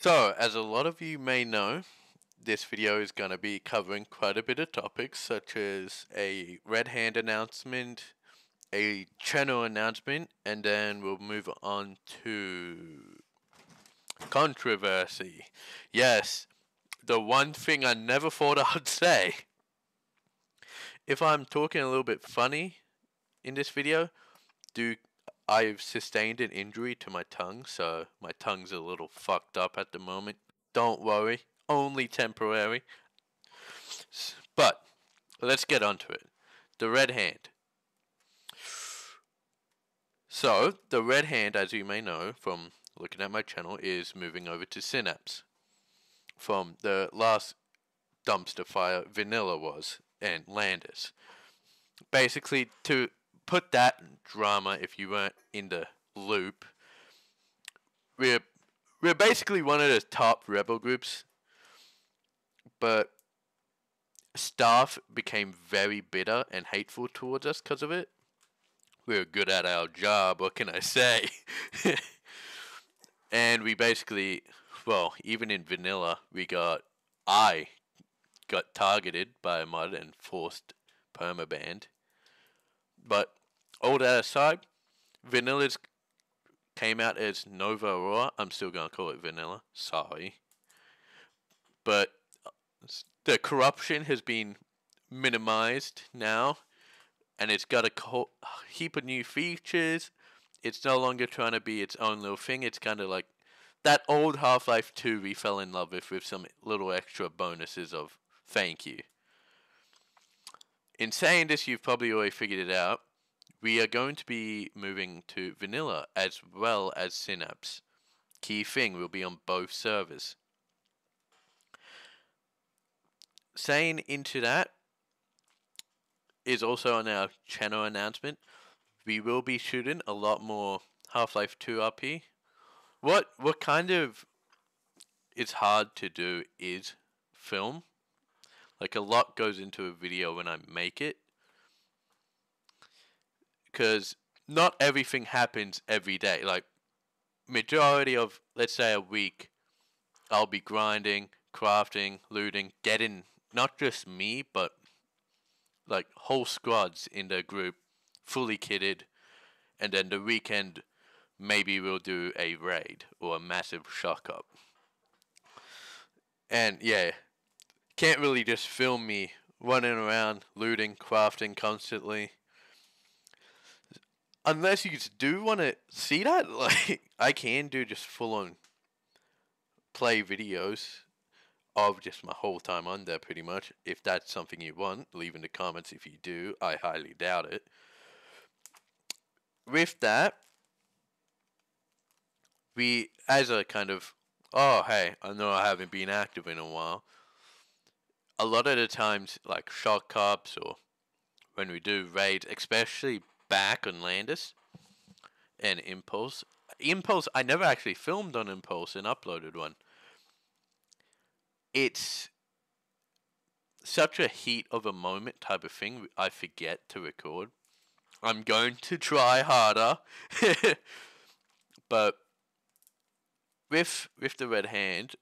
So, as a lot of you may know, this video is going to be covering quite a bit of topics such as a red hand announcement, a channel announcement, and then we'll move on to controversy. Yes, the one thing I never thought I'd say. If I'm talking a little bit funny in this video, I've sustained an injury to my tongue, so my tongue's a little fucked up at the moment. Don't worry, only temporary. But let's get onto it. The red hand. So, the red hand, as you may know from looking at my channel, is moving over to Synapse. From the last dumpster fire, Vanilla was, and Landis. Basically, to put that drama, if you weren't in the loop, we're basically one of the top rebel groups, but staff became very bitter and hateful towards us because of it. We're good at our job, what can I say? And we basically, well, even in vanilla, I got targeted by a mod and forced permabanned. But all that aside, vanilla's came out as Nova Aurora. I'm still gonna call it vanilla. Sorry. But the corruption has been minimized now, and it's got a heap of new features. It's no longer trying to be its own little thing. It's kind of like that old Half-Life 2 we fell in love with some little extra bonuses of thank you. In saying this, you've probably already figured it out. We are going to be moving to vanilla as well as Synapse. Key thing will be on both servers. Saying into that is also on our channel announcement. We will be shooting a lot more Half-Life 2 RP. What kind of is hard to do is film. Like, a lot goes into a video when I make it, because not everything happens every day. Like, majority of, let's say, a week, I'll be grinding, crafting, looting, getting not just me, but like whole squads in the group fully kitted, and then the weekend maybe we'll do a raid or a massive shock up. And yeah, can't really just film me running around looting, crafting constantly. Unless you just do want to see that, like, I can do just full on play videos of just my whole time on there, pretty much. If that's something you want, leave in the comments if you do. I highly doubt it. With that, we, as a kind of, oh, hey, I know I haven't been active in a while. A lot of the times, like shock cops or when we do raids, especially back on Landis and Impulse. Impulse, I never actually filmed on Impulse and uploaded one. It's such a heat of a moment type of thing, I forget to record. I'm going to try harder. But with the red hand,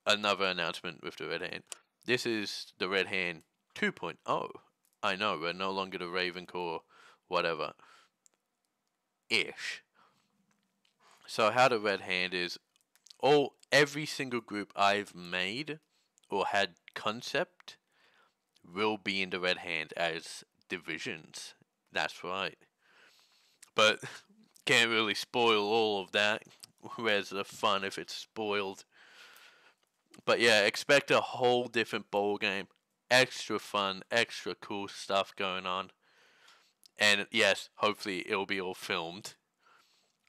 another announcement with the red hand. This is the red hand 2.0. I know, we're no longer the Ravencore whatever ish. So how the red hand is, every single group I've made or had concept will be in the red hand as divisions. That's right. But can't really spoil all of that. Where's the fun if it's spoiled? But yeah, expect a whole different ball game. Extra fun, extra cool stuff going on. And yes, hopefully it'll be all filmed.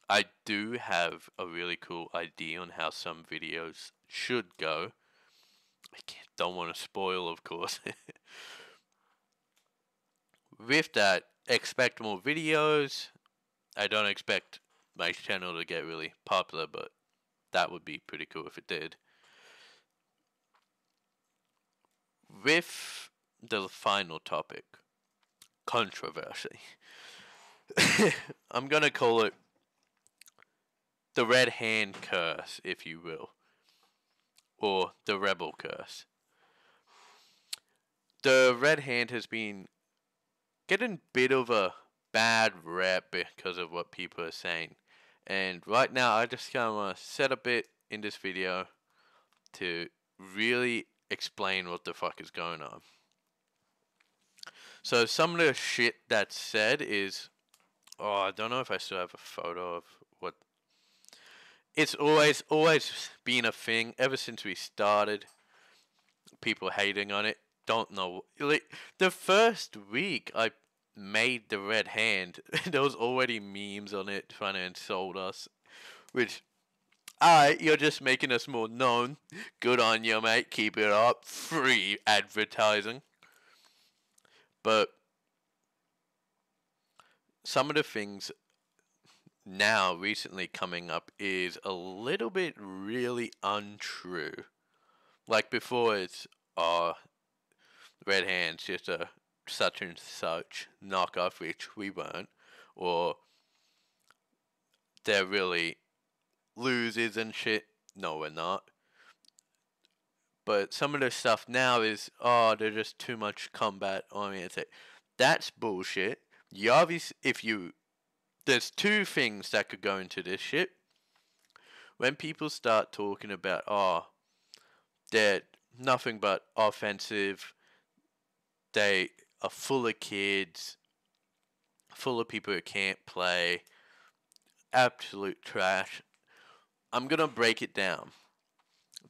I do have a really cool idea on how some videos should go. Don't want to spoil, of course. With that, expect more videos. I don't expect my channel to get really popular, but that would be pretty cool if it did. With the final topic, controversy. I'm gonna call it the red hand curse, if you will, or the rebel curse. The red hand has been getting a bit of a bad rep because of what people are saying. And right now, I just kind of want to set a bit in this video to really explain what the fuck is going on. So some of the shit that's said is, oh, I don't know if I still have a photo of what. It's always been a thing ever since we started. People hating on it. Don't know. Like, the first week I made the red hand, there was already memes on it trying to insult us, which, alright, you're just making us more known. Good on you, mate. Keep it up. Free advertising. But some of the things now recently coming up is a little bit really untrue. Like before, it's red hand's just a such and such knockoff, which we weren't, or they're really losers and shit. No, we're not. But some of the stuff now is, oh, they're just too much combat oriented. That's bullshit. You obviously, there's two things that could go into this shit. When people start talking about, oh, they're nothing but offensive, they are full of kids, full of people who can't play, absolute trash. I'm gonna break it down.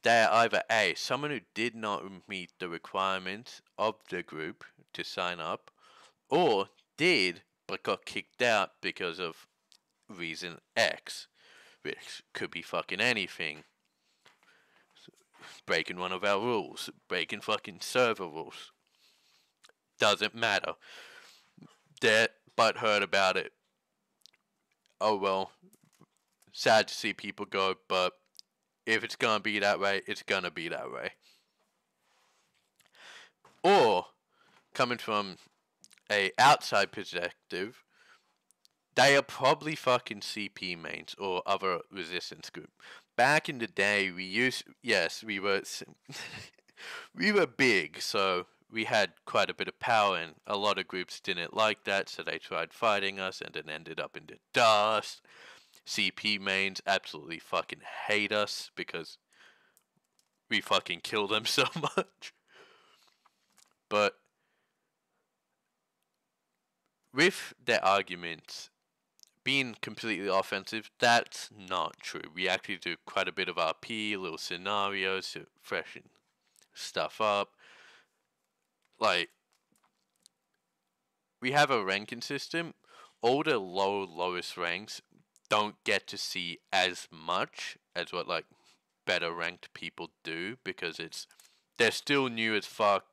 They are either A, someone who did not meet the requirements of the group to sign up, or did but got kicked out because of reason X, which could be fucking anything. Breaking one of our rules, breaking fucking server rules. Doesn't matter. They're butthurt about it. Oh well, sad to see people go, but if it's gonna be that way, it's gonna be that way. Or, coming from a outside perspective, they are probably fucking CP mains or other resistance group. Back in the day, we were we were big, so we had quite a bit of power, and a lot of groups didn't like that, so they tried fighting us, and then ended up in the dust. CP mains absolutely fucking hate us because we fucking kill them so much. But with their arguments being completely offensive, that's not true. We actually do quite a bit of RP, little scenarios to freshen stuff up. Like, we have a ranking system. All the lowest ranks don't get to see as much as what like better ranked people do because they're still new as fuck.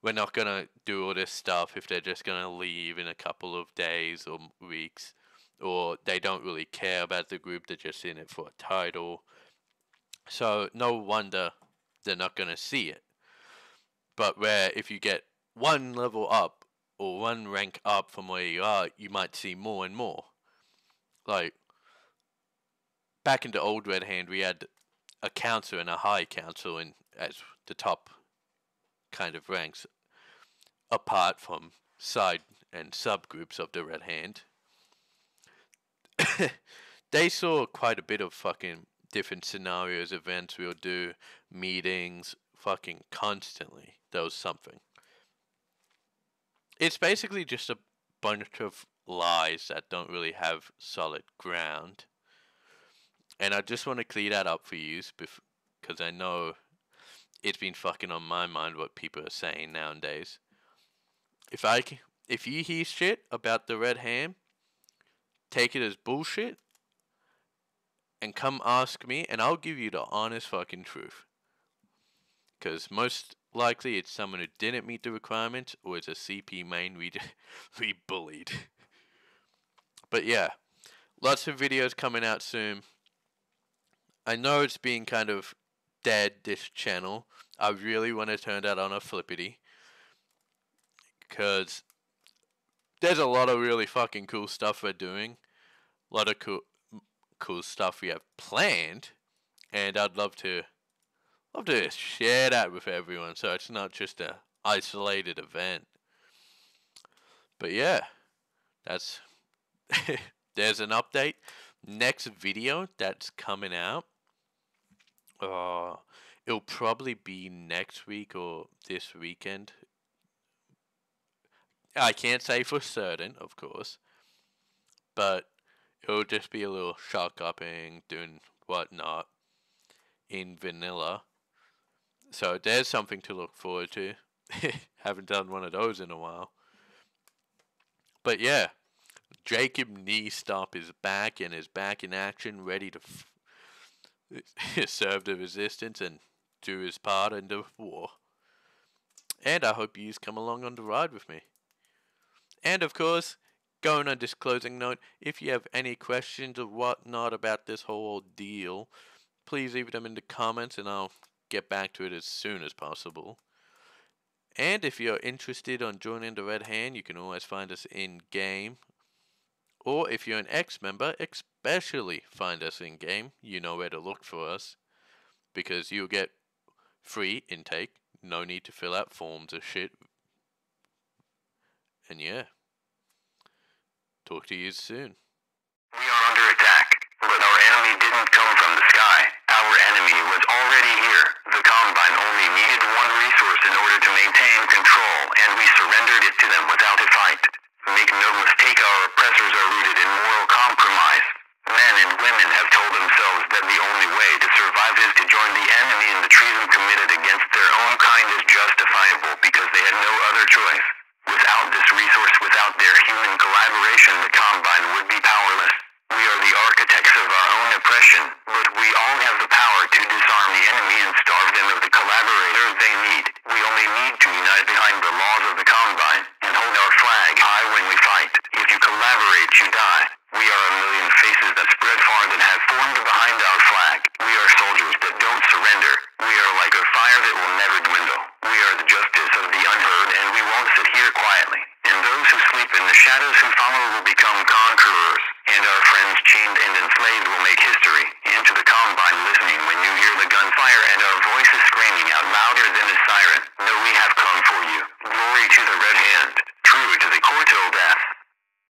We're not gonna do all this stuff if they're just gonna leave in a couple of days or weeks, or they don't really care about the group, they're just in it for a title. So no wonder they're not gonna see it. But where if you get one level up or one rank up from where you are, you might see more and more. Like, back in the old Red Hand, we had a council and a high council in as the top kind of ranks, apart from side and subgroups of the Red Hand. They saw quite a bit of fucking different scenarios, events we'll do, meetings, fucking constantly. There was something. It's basically just a bunch of lies that don't really have solid ground. And I just want to clear that up for you, because I know it's been fucking on my mind what people are saying nowadays. If you hear shit about the red ham, take it as bullshit, and come ask me, and I'll give you the honest fucking truth. Because most likely it's someone who didn't meet the requirements, or it's a CP main we bullied. But yeah, lots of videos coming out soon. I know it's been kind of dead, this channel. I really want to turn that on a flippity. Because there's a lot of really fucking cool stuff we're doing. A lot of cool stuff we have planned, and I'd love to share that with everyone, so it's not just a isolated event. But yeah, that's there's an update. Next video that's coming out, it'll probably be next week or this weekend. I can't say for certain, of course, but it'll just be a little shot upping, doing whatnot in vanilla. So there's something to look forward to. Haven't done one of those in a while. But yeah, Jacob Kneestop is back and is back in action, ready to serve the resistance and do his part in the war. And I hope you come along on the ride with me. And of course, going on this closing note, if you have any questions or whatnot about this whole deal, please leave them in the comments and I'll get back to it as soon as possible. And if you're interested on joining the Red Hand, you can always find us in game. Or if you're an ex-member, especially find us in game. You know where to look for us, because you'll get free intake. No need to fill out forms or shit. And yeah, talk to you soon. We are under attack, but our enemy didn't come from the sky. Our enemy was already here. The Combine only needed one resource in order to maintain control, and we surrendered it to them without a fight. Make no mistake, our oppressors are rooted in moral compromise. Men and women have told themselves that the only way to survive is to join the enemy, and the treason committed against their own kind is justifiable because they had no other choice. Without this resource, without their human collaboration, the Combine would be powerless. We are the architects of our own oppression, but we all have the power to disarm the enemy and starve them of the collaborators they need. We only need to unite behind the laws of the Combine and hold our flag high when we fight. If you collaborate, you die.